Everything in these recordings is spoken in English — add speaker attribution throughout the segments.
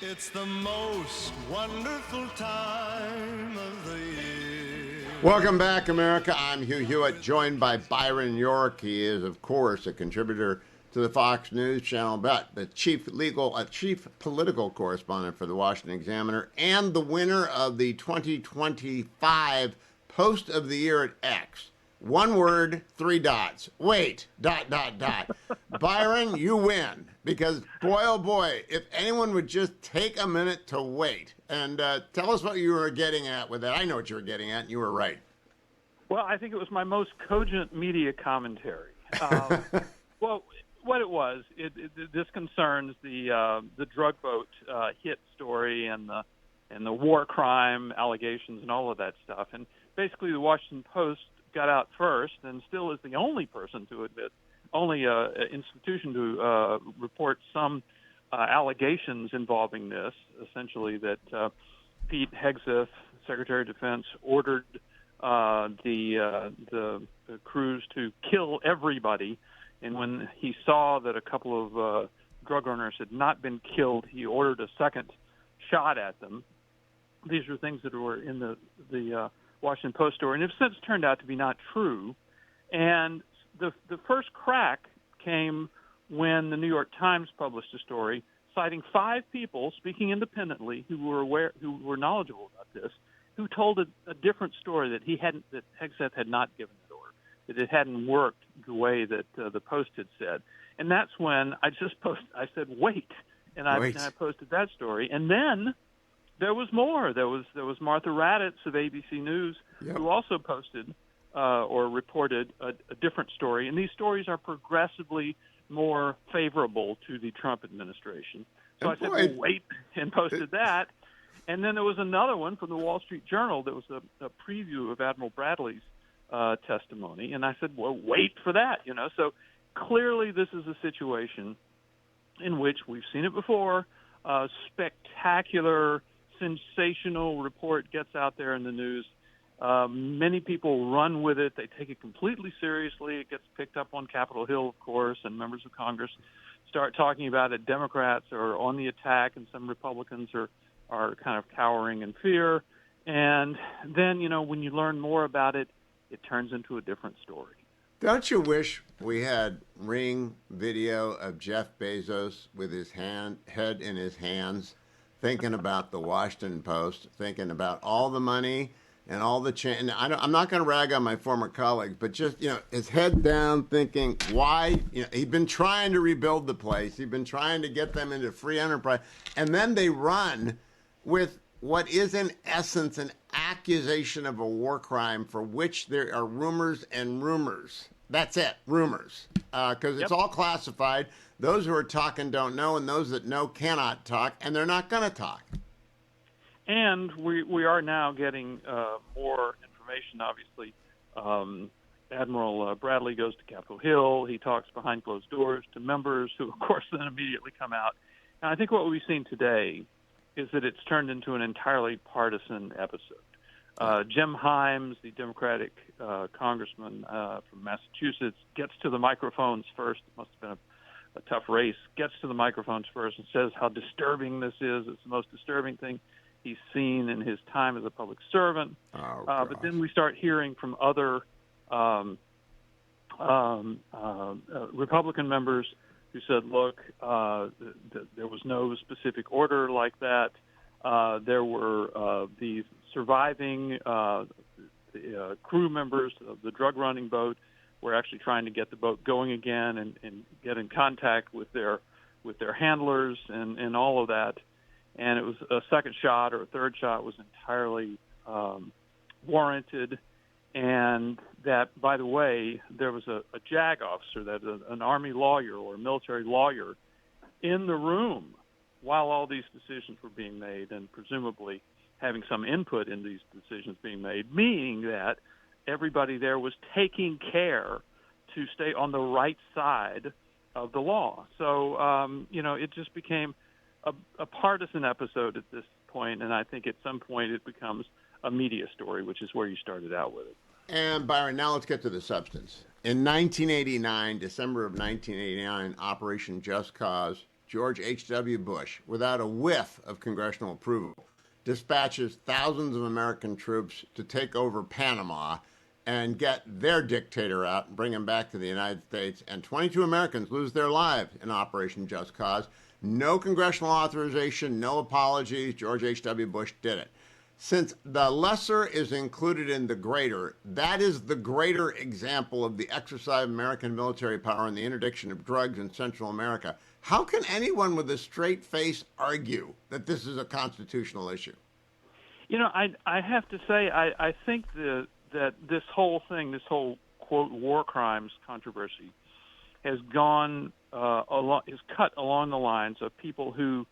Speaker 1: It's the most wonderful time of the year.
Speaker 2: Welcome back, America. I'm Hugh Hewitt, joined by Byron York. He is, of course, a contributor to the Fox News Channel, but the chief political correspondent for the Washington Examiner, and the winner of the 2025 Post of the Year at X. One word, three dots. Wait, ... Byron, you win. Because, boy, oh boy, if anyone would just take a minute to wait. And tell us what you were getting at with that. I know what you were getting at, and you were right.
Speaker 3: Well, I think it was my most cogent media commentary. Well, what it was, this concerns the drugboat hit story and the war crime allegations and all of that stuff. And basically the Washington Post got out first and still is the only person to admit, only institution to report some allegations involving this, essentially that Pete Hegseth, Secretary of Defense, ordered the crews to kill everybody. And when he saw that a couple of drug runners had not been killed, he ordered a second shot at them. These are things that were in the Washington Post story, and have since turned out to be not true. And the first crack came when the New York Times published a story citing 5 people speaking independently who were knowledgeable about this, who told a different story that that Hegseth had not given that order, that it hadn't worked the way that the Post had said. And that's when I said, wait, and I posted that story. And then there was more. There was Martha Raddatz of ABC News, who also posted or reported a different story. And these stories are progressively more favorable to the Trump administration. So I said, well, wait, and posted that. And then there was another one from the Wall Street Journal that was a preview of Admiral Bradley's testimony. And I said, well, wait for that, So clearly this is a situation in which we've seen it before. Spectacular, sensational report gets out there in the news. Many people run with it. They take it completely seriously. It gets picked up on Capitol Hill, of course, and members of Congress start talking about it. Democrats are on the attack, and some Republicans are kind of cowering in fear. And then, when you learn more about it, it turns into a different story.
Speaker 2: Don't you wish we had ring video of Jeff Bezos with his head in his hands, thinking about the Washington Post, thinking about all the money and all the change? And I'm not going to rag on my former colleagues, but just, his head down, thinking why, he'd been trying to rebuild the place. He'd been trying to get them into free enterprise. And then they run with what is in essence an accusation of a war crime for which there are rumors and rumors. That's it, rumors, because it's all classified. Those who are talking don't know, and those that know cannot talk, and they're not going to talk.
Speaker 3: And we are now getting more information, obviously. Admiral Bradley goes to Capitol Hill. He talks behind closed doors to members who, of course, then immediately come out. And I think what we've seen today is that it's turned into an entirely partisan episode. Jim Himes, the Democratic congressman from Massachusetts, gets to the microphones first. It must have been a tough race. Gets to the microphones first and says how disturbing this is. It's the most disturbing thing he's seen in his time as a public servant. But then we start hearing from other Republican members who said, look, there was no specific order like that. There were these surviving crew members of the drug running boat were actually trying to get the boat going again and get in contact with their handlers and all of that. And it was a second shot or a third shot was entirely warranted. And that, by the way, there was a JAG officer, that an Army lawyer or a military lawyer, in the room while all these decisions were being made, and presumably having some input in these decisions being made, meaning that everybody there was taking care to stay on the right side of the law. So, it just became a partisan episode at this point, and I think at some point it becomes a media story, which is where you started out with it.
Speaker 2: And Byron, now let's get to the substance. In 1989, December of 1989, Operation Just Cause, George H.W. Bush, without a whiff of congressional approval, dispatches thousands of American troops to take over Panama and get their dictator out and bring him back to the United States. And 22 Americans lose their lives in Operation Just Cause. No congressional authorization, no apologies. George H.W. Bush did it. Since the lesser is included in the greater, that is the greater example of the exercise of American military power and the interdiction of drugs in Central America. How can anyone with a straight face argue that this is a constitutional issue?
Speaker 3: You know, I have to say, I think that this whole thing, this whole, quote, war crimes controversy has gone is cut along the lines of people who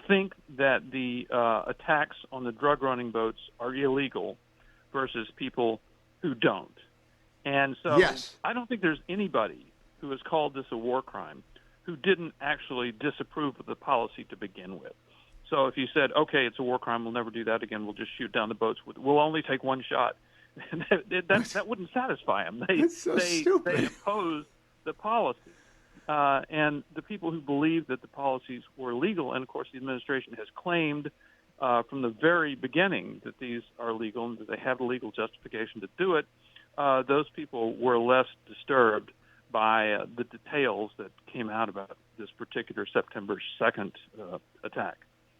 Speaker 3: think that the attacks on the drug running boats are illegal versus people who don't. And so
Speaker 2: yes.
Speaker 3: I don't think there's anybody who has called this a war crime who didn't actually disapprove of the policy to begin with. So if you said, okay, it's a war crime, we'll never do that again, we'll just shoot down the boats, we'll only take one shot, that wouldn't satisfy them. They oppose the policy. And the people who believe that the policies were legal, and of course the administration has claimed from the very beginning that these are legal and that they have a legal justification to do it, those people were less disturbed by the details that came out about this particular September 2nd attack.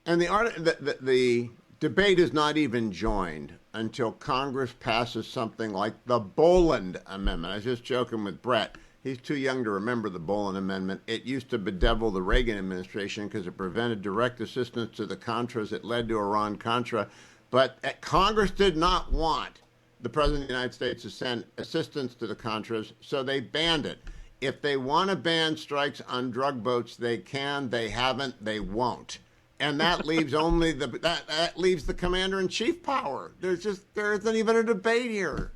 Speaker 2: And the debate is not even joined until Congress passes something like the Boland Amendment. I was just joking with Brett. He's too young to remember the Boland Amendment. It used to bedevil the Reagan administration because it prevented direct assistance to the Contras. It led to Iran-Contra. But Congress did not want the President of the United States to send assistance to the Contras, so they banned it. If they want to ban strikes on drug boats, they can. They haven't. They won't. And that leaves only that leaves the commander-in-chief power. There isn't even a debate here.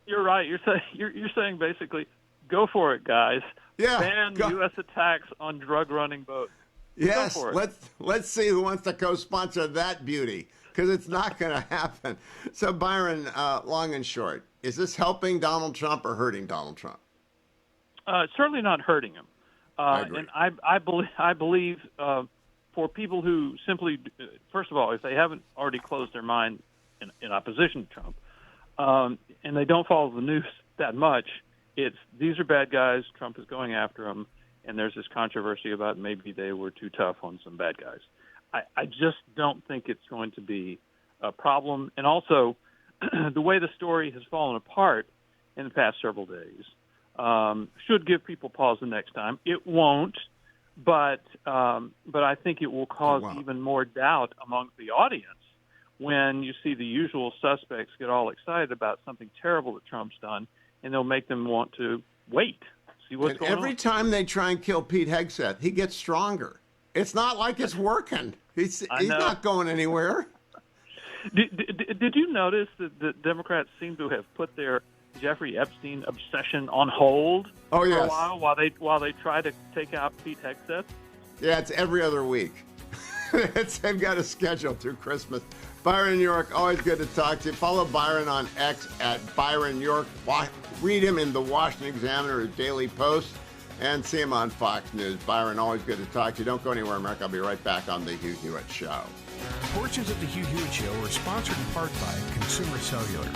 Speaker 3: You're right. You're saying basically, go for it, guys.
Speaker 2: Yeah,
Speaker 3: ban U.S. attacks on drug-running boats.
Speaker 2: Yes, go for it. Let's see who wants to co-sponsor that beauty, because it's not going to happen. So, Byron, long and short, is this helping Donald Trump or hurting Donald Trump?
Speaker 3: Certainly not hurting him.
Speaker 2: I agree.
Speaker 3: And I believe for people who simply, first of all, if they haven't already closed their mind in opposition to Trump, and they don't follow the news that much, these are bad guys, Trump is going after them, and there's this controversy about maybe they were too tough on some bad guys. I just don't think it's going to be a problem. And also, the way the story has fallen apart in the past several days should give people pause the next time. It won't, but I think it will cause even more doubt among the audience when you see the usual suspects get all excited about something terrible that Trump's done, and they'll make them want to wait, see what's going on.
Speaker 2: Every time they try and kill Pete Hegseth, he gets stronger. It's not like it's working. He's not going anywhere.
Speaker 3: Did you notice that the Democrats seem to have put their Jeffrey Epstein obsession on hold for a while they try to take out Pete Hegseth?
Speaker 2: Yeah, it's every other week. They've got a schedule through Christmas. Byron York, always good to talk to you. Follow Byron on X at Byron York. Read him in the Washington Examiner, his Daily Post, and see him on Fox News. Byron, always good to talk to you. Don't go anywhere, America. I'll be right back on The Hugh Hewitt Show.
Speaker 4: Portions of The Hugh Hewitt Show are sponsored in part by Consumer Cellular.